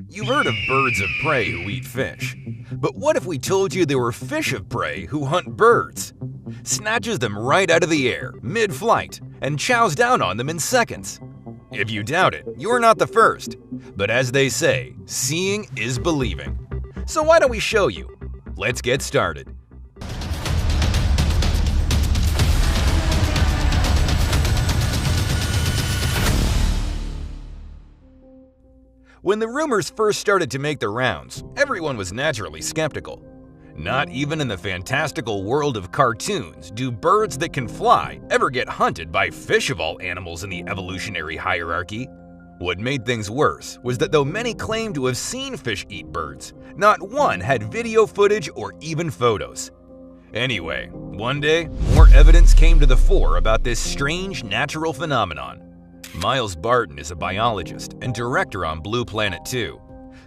You've heard of birds of prey who eat fish. But what if we told you there were fish of prey who hunt birds? Snatches them right out of the air, mid-flight, and chows down on them in seconds. If you doubt it, you're not the first. But as they say, seeing is believing. So why don't we show you? Let's get started. When the rumors first started to make the rounds, everyone was naturally skeptical. Not even in the fantastical world of cartoons do birds that can fly ever get hunted by fish of all animals in the evolutionary hierarchy. What made things worse was that though many claimed to have seen fish eat birds, not one had video footage or even photos. Anyway, one day, more evidence came to the fore about this strange natural phenomenon. Miles Barton is a biologist and director on Blue Planet 2.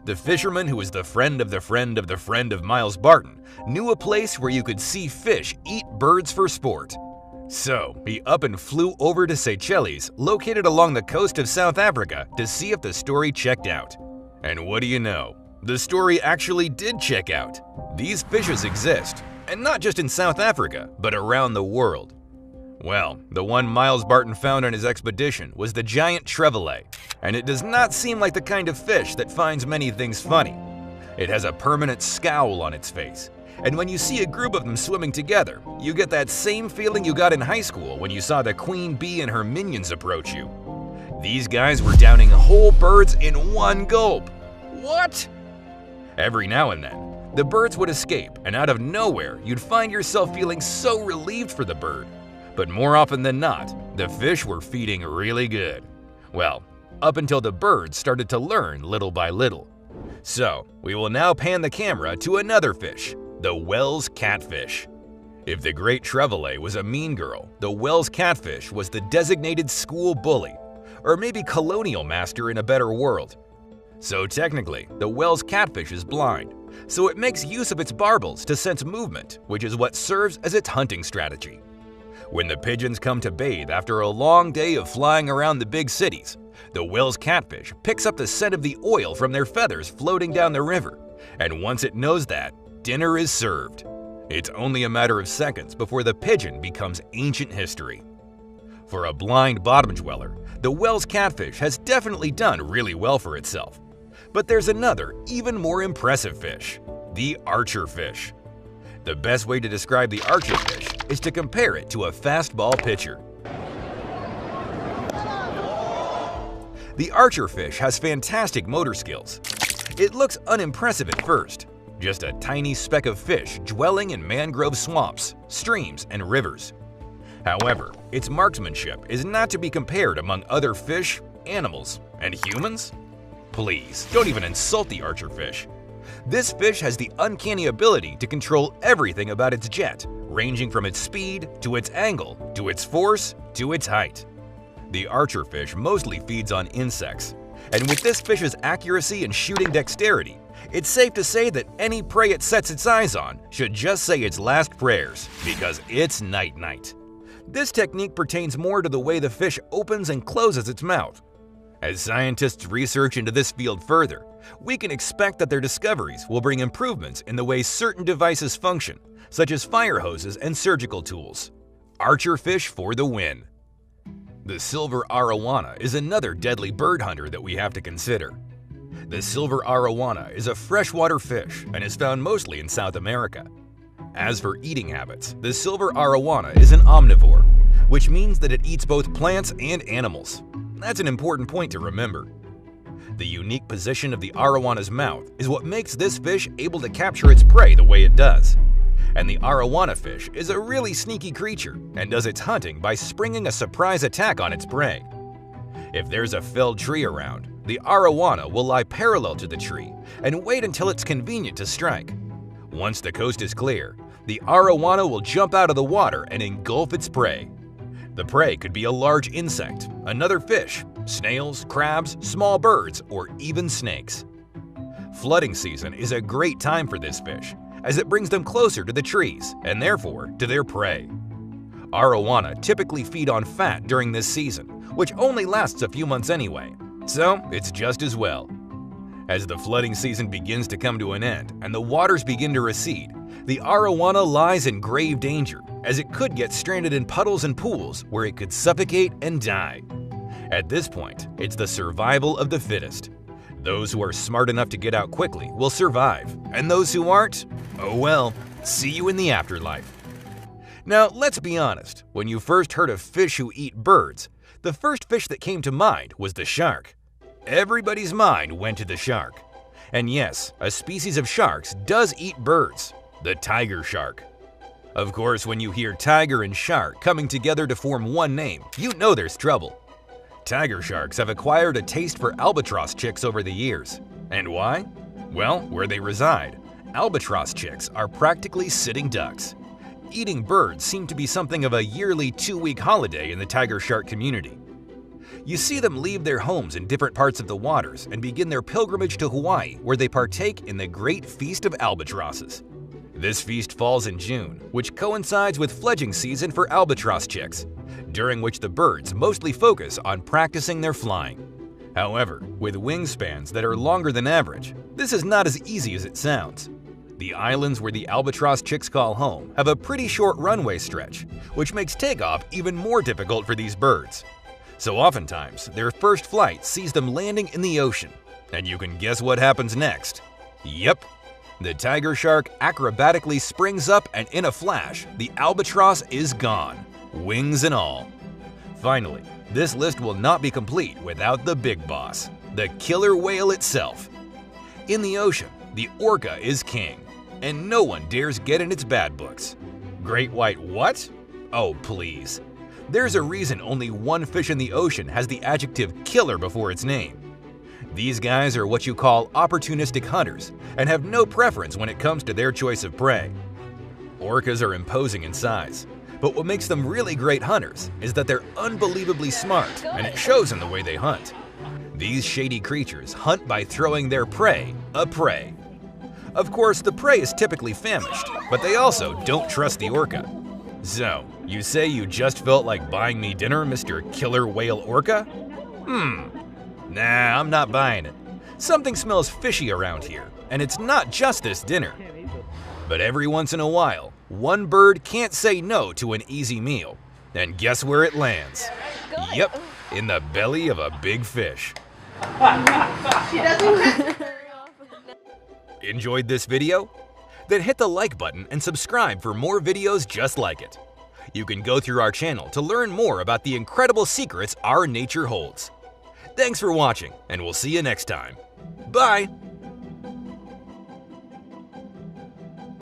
The fisherman who was the friend of the friend of the friend of Miles Barton knew a place where you could see fish eat birds for sport. So, he up and flew over to Seychelles, located along the coast of South Africa, to see if the story checked out. And what do you know? The story actually did check out. These fishes exist, and not just in South Africa, but around the world. Well, the one Miles Barton found on his expedition was the giant trevally, and it does not seem like the kind of fish that finds many things funny. It has a permanent scowl on its face, and when you see a group of them swimming together, you get that same feeling you got in high school when you saw the queen bee and her minions approach you. These guys were downing whole birds in one gulp. What? Every now and then, the birds would escape, and out of nowhere, you'd find yourself feeling so relieved for the bird. But more often than not, the fish were feeding really good. Well, up until the birds started to learn little by little. So, we will now pan the camera to another fish, the Wels catfish. If the great trevally was a mean girl, the Wels catfish was the designated school bully, or maybe colonial master in a better world. So technically, the Wels catfish is blind, so it makes use of its barbels to sense movement, which is what serves as its hunting strategy. When the pigeons come to bathe after a long day of flying around the big cities, the Wels catfish picks up the scent of the oil from their feathers floating down the river, and once it knows that, dinner is served. It's only a matter of seconds before the pigeon becomes ancient history. For a blind bottom dweller, the Wels catfish has definitely done really well for itself. But there's another, even more impressive fish, the archer fish. The best way to describe the archer fish is to compare it to a fastball pitcher. The archer fish has fantastic motor skills. It looks unimpressive at first, just a tiny speck of fish dwelling in mangrove swamps, streams, and rivers. However, its marksmanship is not to be compared among other fish, animals, and humans. Please, don't even insult the archer fish. This fish has the uncanny ability to control everything about its jet, ranging from its speed, to its angle, to its force, to its height. The archer fish mostly feeds on insects, and with this fish's accuracy and shooting dexterity, it's safe to say that any prey it sets its eyes on should just say its last prayers, because it's night-night. This technique pertains more to the way the fish opens and closes its mouth. As scientists research into this field further, we can expect that their discoveries will bring improvements in the way certain devices function, such as fire hoses and surgical tools. Archer fish for the win. The silver arowana is another deadly bird hunter that we have to consider. The silver arowana is a freshwater fish and is found mostly in South America. As for eating habits, the silver arowana is an omnivore, which means that it eats both plants and animals. That's an important point to remember. The unique position of the arowana's mouth is what makes this fish able to capture its prey the way it does. And the arowana fish is a really sneaky creature and does its hunting by springing a surprise attack on its prey. If there's a felled tree around, the arowana will lie parallel to the tree and wait until it's convenient to strike. Once the coast is clear, the arowana will jump out of the water and engulf its prey. The prey could be a large insect, another fish, snails, crabs, small birds, or even snakes. Flooding season is a great time for this fish, as it brings them closer to the trees and therefore to their prey. Arowana typically feed on fat during this season, which only lasts a few months anyway, so it's just as well. As the flooding season begins to come to an end and the waters begin to recede, the arowana lies in grave danger, as it could get stranded in puddles and pools where it could suffocate and die. At this point, it's the survival of the fittest. Those who are smart enough to get out quickly will survive, and those who aren't, oh well, see you in the afterlife. Now, let's be honest, when you first heard of fish who eat birds, the first fish that came to mind was the shark. Everybody's mind went to the shark. And yes, a species of sharks does eat birds, the tiger shark. Of course, when you hear tiger and shark coming together to form one name, you know there's trouble. Tiger sharks have acquired a taste for albatross chicks over the years. And why? Well, where they reside, albatross chicks are practically sitting ducks. Eating birds seem to be something of a yearly 2-week holiday in the tiger shark community. You see them leave their homes in different parts of the waters and begin their pilgrimage to Hawaii, where they partake in the Great Feast of Albatrosses. This feast falls in June, which coincides with fledging season for albatross chicks, during which the birds mostly focus on practicing their flying. However, with wingspans that are longer than average, this is not as easy as it sounds. The islands where the albatross chicks call home have a pretty short runway stretch, which makes takeoff even more difficult for these birds. So oftentimes, their first flight sees them landing in the ocean. And you can guess what happens next. Yep, the tiger shark acrobatically springs up, and in a flash, the albatross is gone, wings and all. Finally, this list will not be complete without the big boss, the killer whale itself. In the ocean, the orca is king, and no one dares get in its bad books. Great white what? Oh please. There's a reason only one fish in the ocean has the adjective killer before its name. These guys are what you call opportunistic hunters and have no preference when it comes to their choice of prey. Orcas are imposing in size, but what makes them really great hunters is that they're unbelievably smart, and it shows in the way they hunt. These shady creatures hunt by throwing their prey a prey. Of course, the prey is typically famished, but they also don't trust the orca. So, you say you just felt like buying me dinner, Mr. Killer Whale Orca? Nah, I'm not buying it. Something smells fishy around here, and it's not just this dinner. But every once in a while, one bird can't say no to an easy meal. And guess where it lands? Yep, in the belly of a big fish. She doesn't. Enjoyed this video? Then hit the like button and subscribe for more videos just like it. You can go through our channel to learn more about the incredible secrets our nature holds. Thanks for watching, and we'll see you next time. Bye!